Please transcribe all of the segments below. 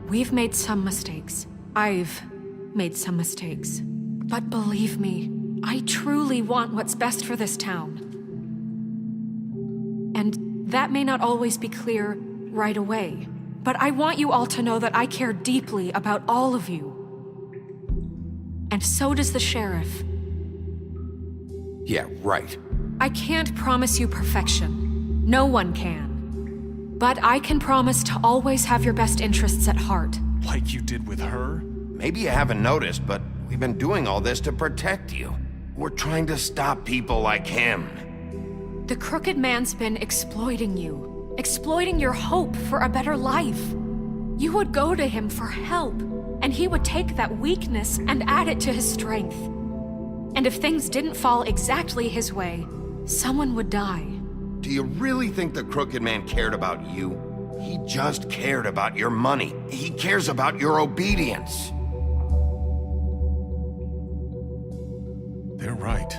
We've made some mistakes. I've made some mistakes. But believe me, I truly want what's best for this town. And that may not always be clear right away, but I want you all to know that I care deeply about all of you. And so does the sheriff. Yeah, right. I can't promise you perfection. No one can. But I can promise to always have your best interests at heart. Like you did with her? Maybe you haven't noticed, but we've been doing all this to protect you. We're trying to stop people like him. The Crooked Man's been exploiting you. Exploiting your hope for a better life. You would go to him for help, and he would take that weakness and add it to his strength. And if things didn't fall exactly his way, someone would die. Do you really think the Crooked Man cared about you? He just cared about your money. He cares about your obedience. They're right.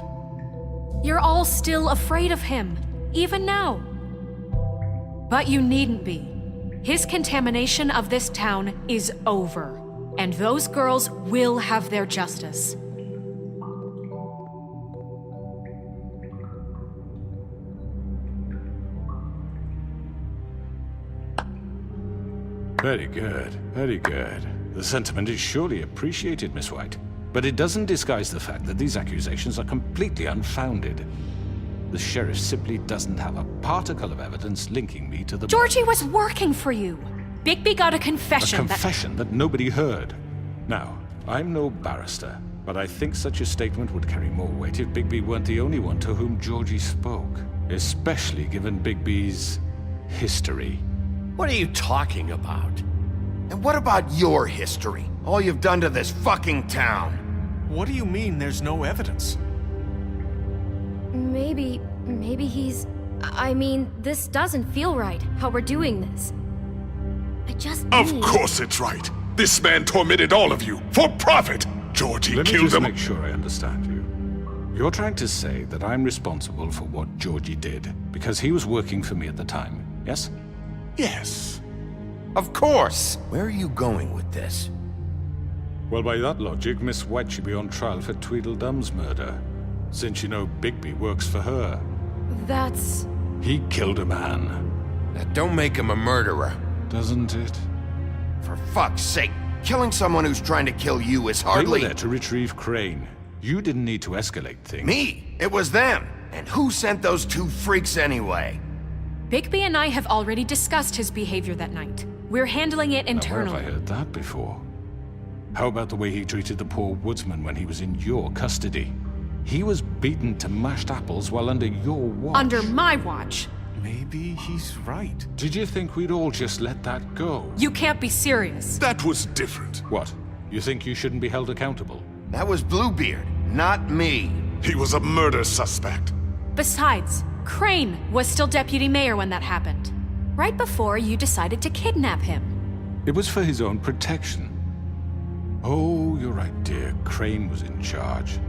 You're all still afraid of him, even now. But you needn't be. His contamination of this town is over, and those girls will have their justice. Very good, very good. The sentiment is surely appreciated, Miss White. But it doesn't disguise the fact that these accusations are completely unfounded. The sheriff simply doesn't have a particle of evidence linking me to the... Georgie was working for you! Bigby got a confession. A confession that nobody heard. Now, I'm no barrister, but I think such a statement would carry more weight if Bigby weren't the only one to whom Georgie spoke. Especially given Bigby's history. What are you talking about? And what about your history? All you've done to this fucking town? What do you mean there's no evidence? Maybe he's... I mean, this doesn't feel right, how we're doing this. I just Of need... course it's right. This man tormented all of you, for profit. Georgie Let me killed just them. make sure I understand you. You're trying to say that I'm responsible for what Georgie did, because he was working for me at the time, yes? Yes. Of course! Where are you going with this? Well, by that logic, Miss White should be on trial for Tweedledum's murder, since you know Bigby works for her. That's... He killed a man. That don't make him a murderer. Doesn't it? For fuck's sake, killing someone who's trying to kill you is They hardly... were there to retrieve Crane. You didn't need to escalate things. Me! It was them! And who sent those two freaks anyway? Bigby and I have already discussed his behavior that night. We're handling it Now, internally. where have I heard that before? How about the way he treated the poor woodsman when he was in your custody? He was beaten to mashed apples while under your watch. Under my watch. Maybe he's right. Did you think we'd all just let that go? You can't be serious. That was different. What? You think you shouldn't be held accountable? That was Bluebeard, not me. He was a murder suspect. Besides, Crane was still deputy mayor when that happened. Right before you decided to kidnap him. It was for his own protection. Oh, you're right, dear. Crane was in charge.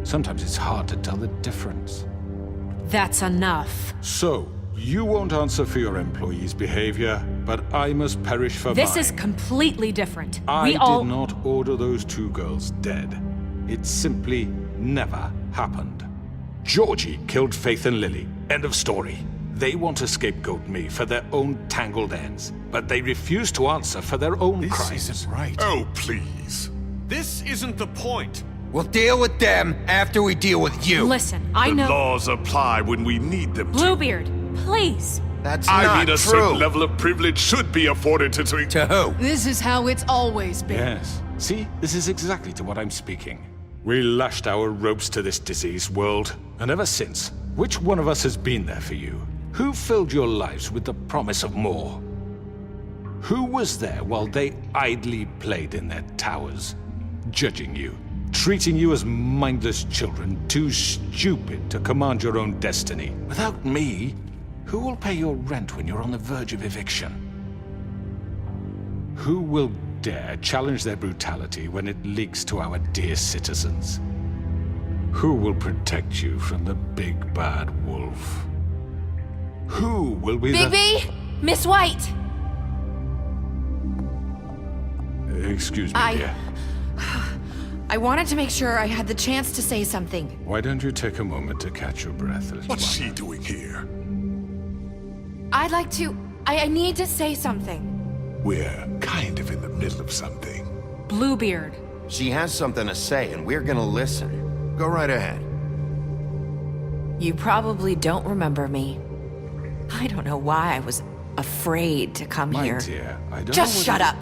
Sometimes it's hard to tell the difference. That's enough. So, you won't answer for your employees' behavior, but I must perish for This mine. is completely different. I We all... did not order those two girls dead. It simply never happened. Georgie killed Faith and Lily. End of story. They want to scapegoat me for their own tangled ends, but they refuse to answer for their own This crimes. isn't right. Oh, please. This isn't the point. We'll deal with them after we deal with you. Listen, I The know... laws apply when we need them to. Bluebeard, please. That's I not mean, a true. certain level of privilege should be afforded to... To who? This is how it's always been. Yes. See, this is exactly to what I'm speaking. We lashed our ropes to this diseased world, and ever since, which one of us has been there for you? Who filled your lives with the promise of more? Who was there while they idly played in their towers, judging you, treating you as mindless children, too stupid to command your own destiny? Without me, who will pay your rent when you're on the verge of eviction? Who will dare challenge their brutality when it leaks to our dear citizens? Who will protect you from the big bad wolf? Who will be Bigby! Miss White! Excuse me, dear. I wanted to make sure I had the chance to say something. Why don't you take a moment to catch your breath, little What's one? she doing here? I'd like to... I need to say something. We're kind of in the middle of something. Bluebeard. She has something to say, and we're gonna listen. Go right ahead. You probably don't remember me. I don't know why I was afraid to come My here. dear, I don't know Just what shut you- up!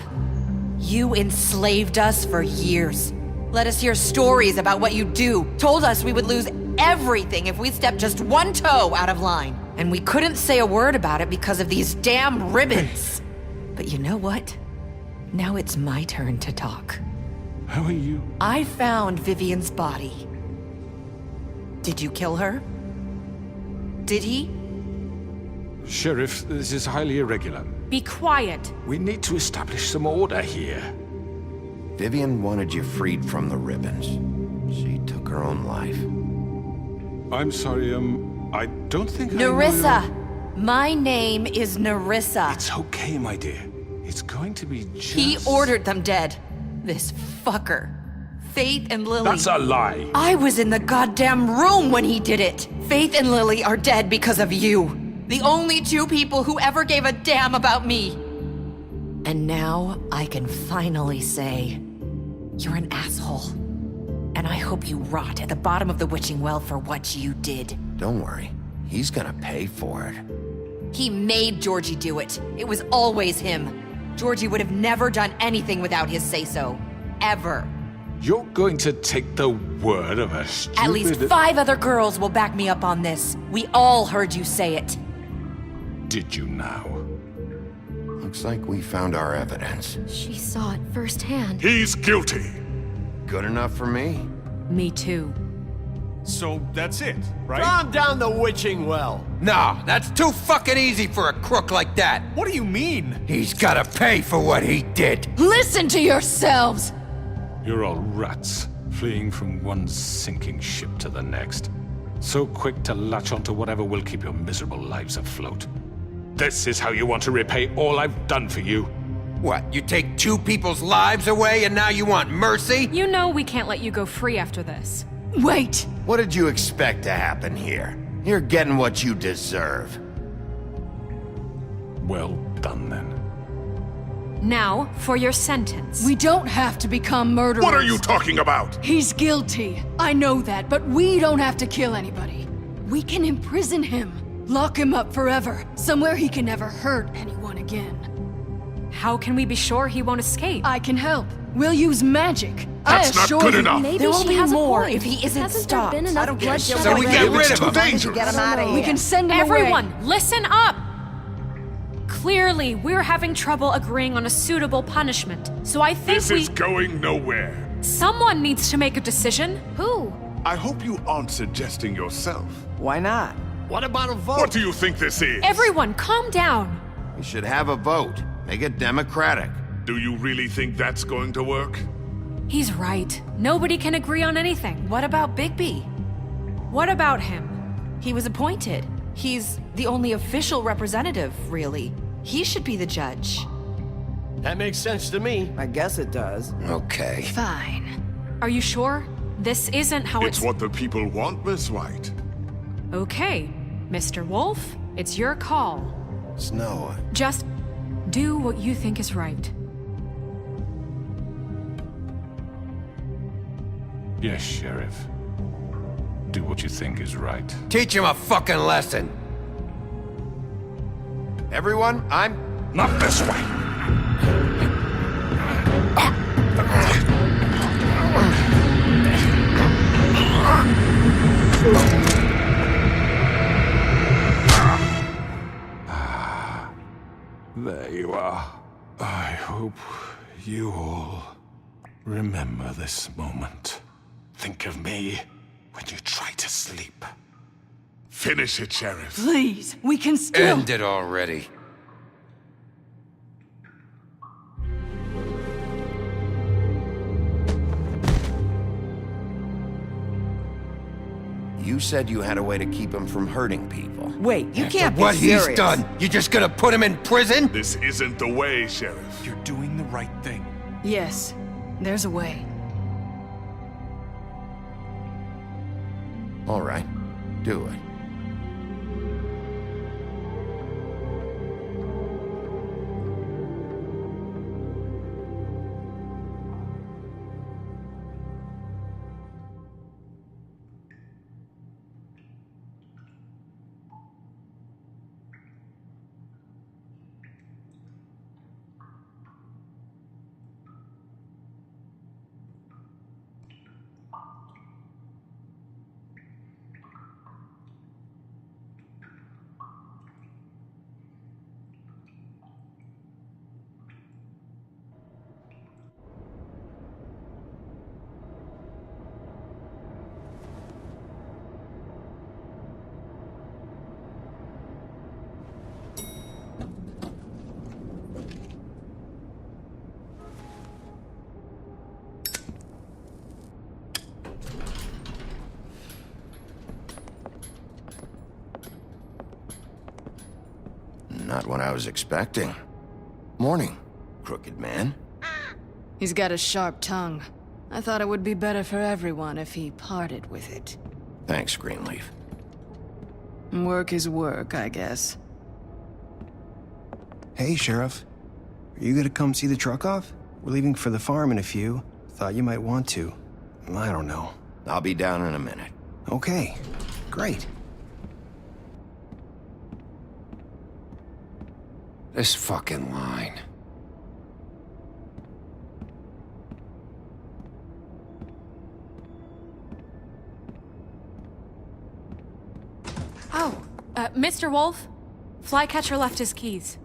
You enslaved us for years. Let us hear stories about what you do. Told us we would lose everything if we stepped just one toe out of line. And we couldn't say a word about it because of these damn ribbons. But you know what? Now it's my turn to talk. How are you? I found Vivian's body. Did you kill her? Did he? Sheriff, this is highly irregular. Be quiet. We need to establish some order here. Vivian wanted you freed from the ribbons. She took her own life. I'm sorry, I don't think I know Nerissa! your- My name is Nerissa. It's okay, my dear. It's going to be just... He ordered them dead. This fucker. Faith and Lily. That's a lie. I was in the goddamn room when he did it. Faith and Lily are dead because of you. The only two people who ever gave a damn about me. And now I can finally say, you're an asshole. And I hope you rot at the bottom of the witching well for what you did. Don't worry. He's gonna pay for it. He made Georgie do it. It was always him. Georgie would have never done anything without his say-so. Ever. You're going to take the word of a stupid... At least 5 other girls will back me up on this. We all heard you say it. Did you now? Looks like we found our evidence. She saw it firsthand. He's guilty. Good enough for me. Me too. So that's it, right? Calm down the witching well. Nah, that's too fucking easy for a crook like that. What do you mean? He's gotta pay for what he did. Listen to yourselves! You're all rats, fleeing from one sinking ship to the next. So quick to latch onto whatever will keep your miserable lives afloat. This is how you want to repay all I've done for you? What, you take 2 people's lives away and now you want mercy? You know we can't let you go free after this. Wait! What did you expect to happen here? You're getting what you deserve. Well done, then. Now, for your sentence. We don't have to become murderers. What are you talking about? He's guilty. I know that, but we don't have to kill anybody. We can imprison him. Lock him up forever. Somewhere he can never hurt anyone again. How can we be sure he won't escape? I can help. We'll use magic. That's I not assure good you. enough. Maybe There will she be has more a point. if he isn't Hasn't stopped. there been I enough don't care. bloodshed So we already? get rid It's of too him. dangerous. We can send him away. Everyone, listen up! Clearly, we're having trouble agreeing on a suitable punishment, so I think This is going nowhere. someone needs to make a decision. Who? I hope you aren't suggesting yourself. Why not? What about a vote? What do you think this is? Everyone, calm down. We should have a vote. Make it democratic. Do you really think that's going to work? He's right. Nobody can agree on anything. What about Bigby? What about him? He was appointed. He's the only official representative, really. He should be the judge. That makes sense to me. I guess it does. Okay. Fine. Are you sure? This isn't how It's what the people want, Miss White. Okay, Mr. Wolf, it's your call. Snow, Just do what you think is right. Yes, Sheriff. Do what you think is right. Teach him a fucking lesson. everyone, I'm... Not this way. There you are. I hope you all remember this moment. Think of me when you try to sleep. Finish it, Sheriff. Please, we can still... End it already. You said you had a way to keep him from hurting people. Wait, you can't be serious. What he's done, you just gonna put him in prison? This isn't the way, Sheriff. You're doing the right thing. Yes, there's a way. All right, do it. Not what I was expecting. Morning, crooked man. He's got a sharp tongue. I thought it would be better for everyone if he parted with it. Thanks, Greenleaf. Work is work, I guess. Hey, Sheriff. Are you gonna come see the truck off? We're leaving for the farm in a few. Thought you might want to. I don't know. I'll be down in a minute. Okay, great. This fucking line. Oh, Mr. Wolf? Flycatcher left his keys.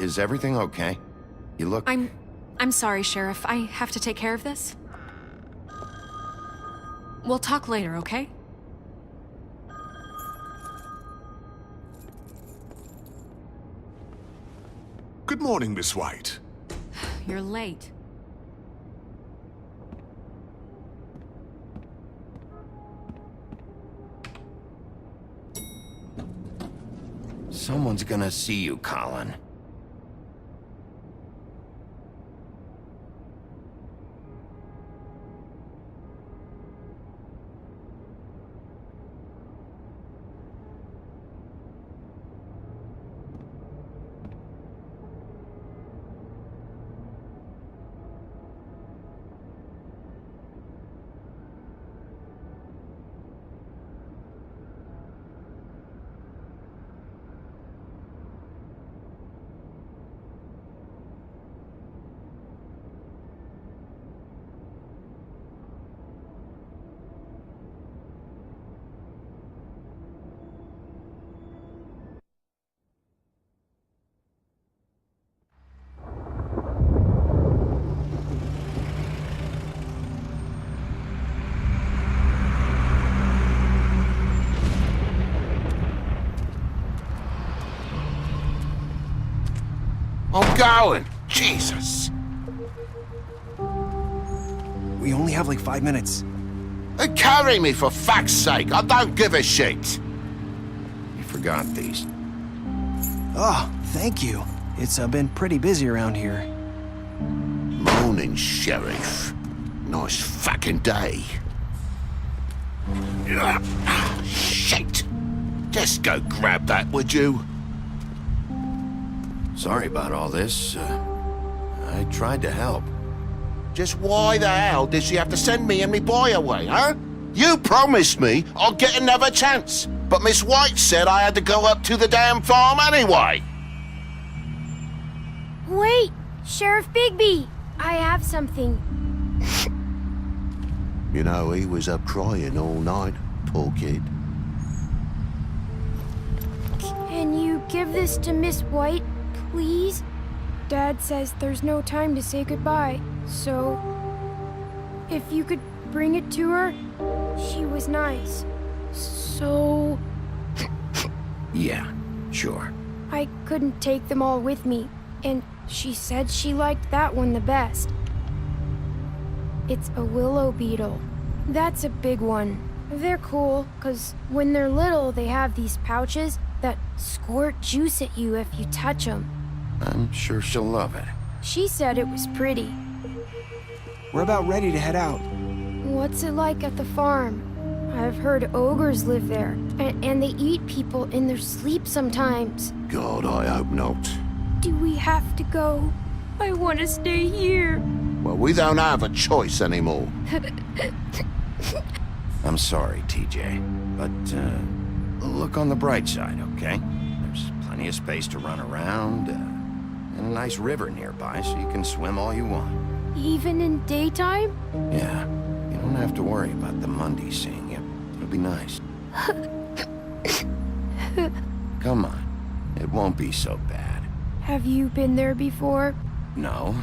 Is everything okay? You look... I'm sorry, Sheriff. I have to take care of this. We'll talk later, okay? Good morning, Miss White. You're late. Someone's gonna see you, Colin. I'm going! Jesus! We only have like 5 minutes. Carry me, for fuck's sake! I don't give a shit! You forgot these. Oh, thank you. It's been pretty busy around here. Morning, Sheriff. Nice fucking day. Shit! Just go grab that, would you? Sorry about all this. I tried to help. Just why the hell did she have to send me and me boy away, huh? You promised me I'd get another chance, but Miss White said I had to go up to the damn farm anyway. Wait, Sheriff Bigby, I have something. You know, he was up crying all night, poor kid. Can you give this to Miss White, please? Dad says there's no time to say goodbye, so if you could bring it to her, she was nice. So... Yeah, sure. I couldn't take them all with me, and she said she liked that one the best. It's a willow beetle. That's a big one. They're cool, 'cause when they're little, they have these pouches that squirt juice at you if you touch them. I'm sure she'll love it. She said it was pretty. We're about ready to head out. What's it like at the farm? I've heard ogres live there, and they eat people in their sleep sometimes. God, I hope not. Do we have to go? I want to stay here. Well, we don't have a choice anymore. I'm sorry, TJ, but look on the bright side, okay? There's plenty of space to run around, and a nice river nearby, so you can swim all you want. Even in daytime? Yeah, you don't have to worry about the Mundy seeing you. It'll be nice. Come on, it won't be so bad. Have you been there before? No,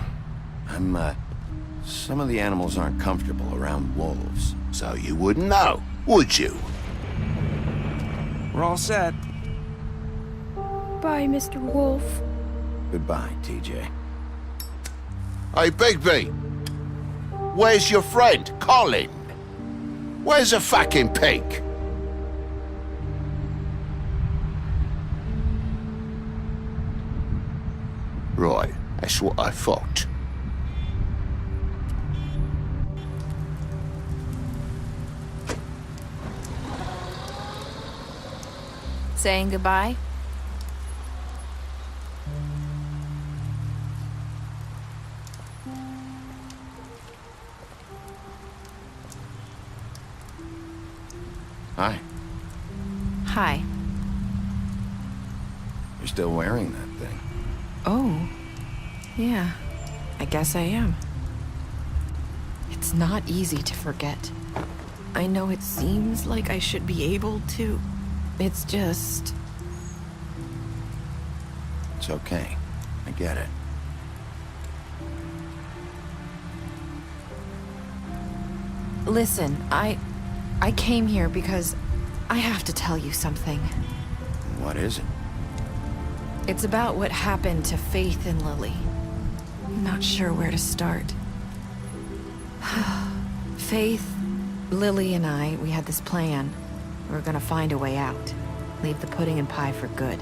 some of the animals aren't comfortable around wolves, so you wouldn't know, would you? We're all set. Bye, Mr. Wolf. Goodbye, TJ. Hey, Bigby! Where's your friend, Colin? Where's the fucking pig? Right, that's what I thought. Saying goodbye? Hi. Hi. You're still wearing that thing. Oh. Yeah. I guess I am. It's not easy to forget. I know it seems like I should be able to. It's just... It's okay. I get it. Listen, I came here because I have to tell you something. What is it? It's about what happened to Faith and Lily. I'm not sure where to start. Faith, Lily, and I, we had this plan. We were gonna find a way out. Leave the pudding and pie for good.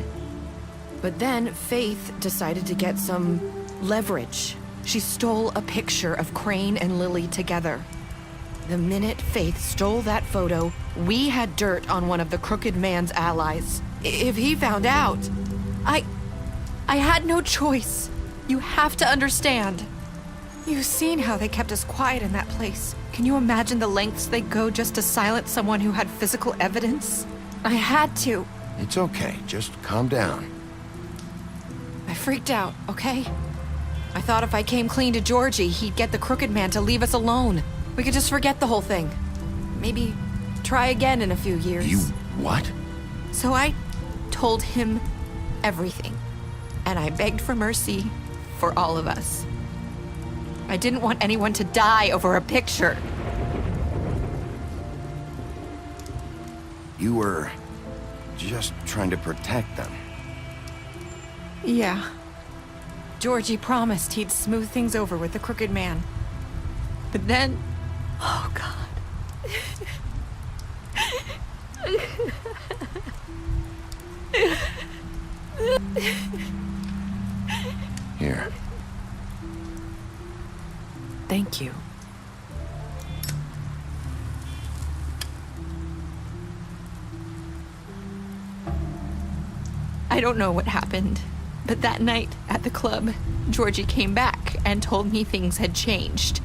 But then Faith decided to get some leverage. She stole a picture of Crane and Lily together. The minute Faith stole that photo, we had dirt on one of the Crooked Man's allies. If he found out, I had no choice. You have to understand. You've seen how they kept us quiet in that place. Can you imagine the lengths they go just to silence someone who had physical evidence? I had to. It's okay. Just calm down. I freaked out, okay? I thought if I came clean to Georgie, he'd get the Crooked Man to leave us alone. We could just forget the whole thing. Maybe try again in a few years. You what? So I told him everything. And I begged for mercy for all of us. I didn't want anyone to die over a picture. You were just trying to protect them. Yeah. Georgie promised he'd smooth things over with the Crooked Man. But then... Oh, God. Here. Thank you. I don't know what happened, but that night at the club, Georgie came back and told me things had changed.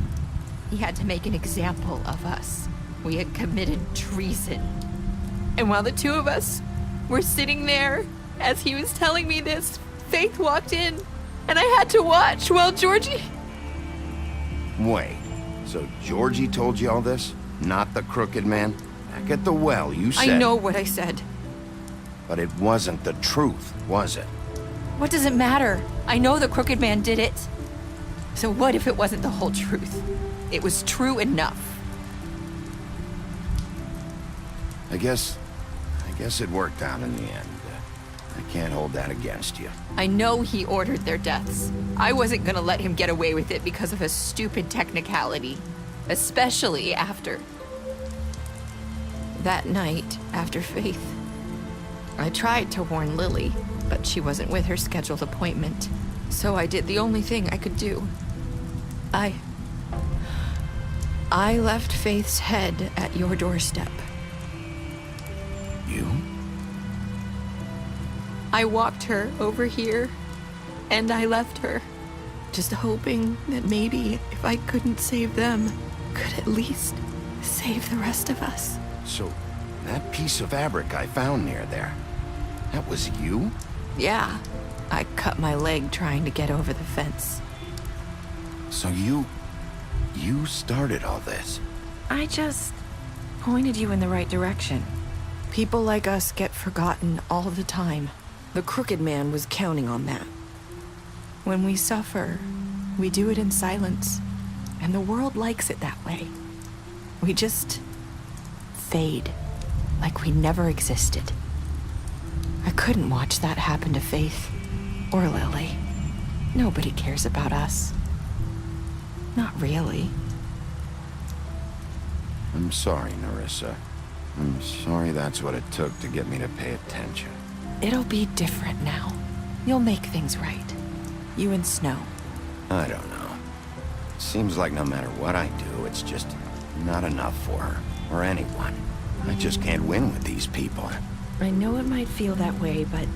He had to make an example of us. We had committed treason. And while the two of us were sitting there, as he was telling me this, Faith walked in, and I had to watch while Georgie... Wait, so Georgie told you all this? Not the Crooked Man? Back at the well, you said... I know what I said. But it wasn't the truth, was it? What does it matter? I know the Crooked Man did it. So what if it wasn't the whole truth? It was true enough. I guess it worked out in the end. I can't hold that against you. I know he ordered their deaths. I wasn't gonna let him get away with it because of a stupid technicality. Especially after... That night, after Faith, I tried to warn Lily, but she wasn't with her scheduled appointment. So I did the only thing I could do. I left Faith's head at your doorstep. You? I walked her over here, and I left her, just hoping that maybe if I couldn't save them, could at least save the rest of us. So, that piece of fabric I found near there, that was you? Yeah, I cut my leg trying to get over the fence. So you started all this? I just pointed you in the right direction. People like us get forgotten all the time. The Crooked Man was counting on that. When we suffer, we do it in silence, and the world likes it that way. We just fade, like we never existed. I couldn't watch that happen to Faith or Lily. Nobody cares about us. Not really. I'm sorry, Nerissa. I'm sorry that's what it took to get me to pay attention. It'll be different now. You'll make things right. You and Snow. I don't know. Seems like no matter what I do, it's just not enough for her, or anyone. I just can't win with these people. I know it might feel that way, but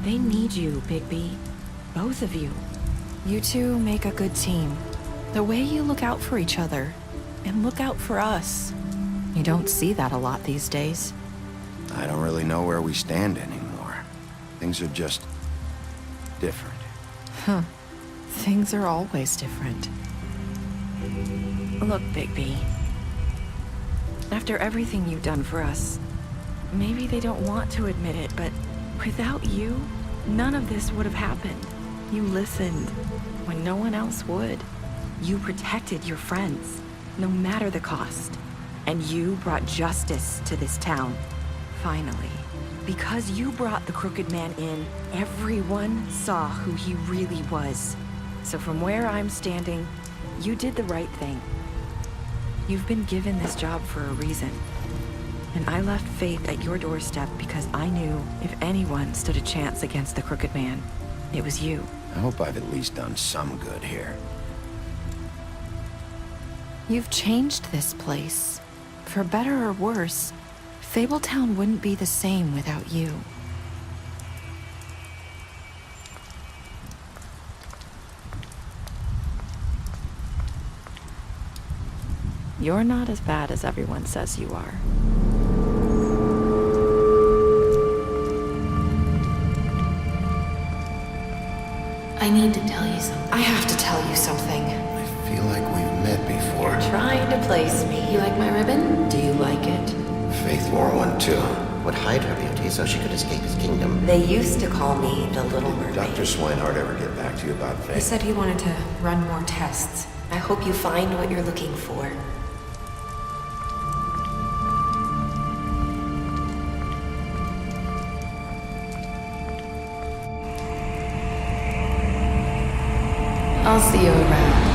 they need you, Bigby. Both of you. You two make a good team. The way you look out for each other, and look out for us. You don't see that a lot these days. I don't really know where we stand anymore. Things are just different. Huh. Things are always different. Look, Bigby. After everything you've done for us, maybe they don't want to admit it, but without you, none of this would have happened. You listened when no one else would. You protected your friends, no matter the cost. And you brought justice to this town. Finally. Because you brought the Crooked Man in, everyone saw who he really was. So from where I'm standing, you did the right thing. You've been given this job for a reason. And I left Faith at your doorstep because I knew if anyone stood a chance against the Crooked Man, it was you. I hope I've at least done some good here. You've changed this place. For better or worse, Fabletown wouldn't be the same without you. You're not as bad as everyone says you are. I need to tell you something. I have to tell you something. I feel like we've met before. You're trying to place me. You like my ribbon? Do you like it? Faith wore one too. Would hide her beauty so she could escape his kingdom. They used to call me the Little Mermaid. Did Dr. Swinehart ever get back to you about Faith? He said he wanted to run more tests. I hope you find what you're looking for. I'll see you around.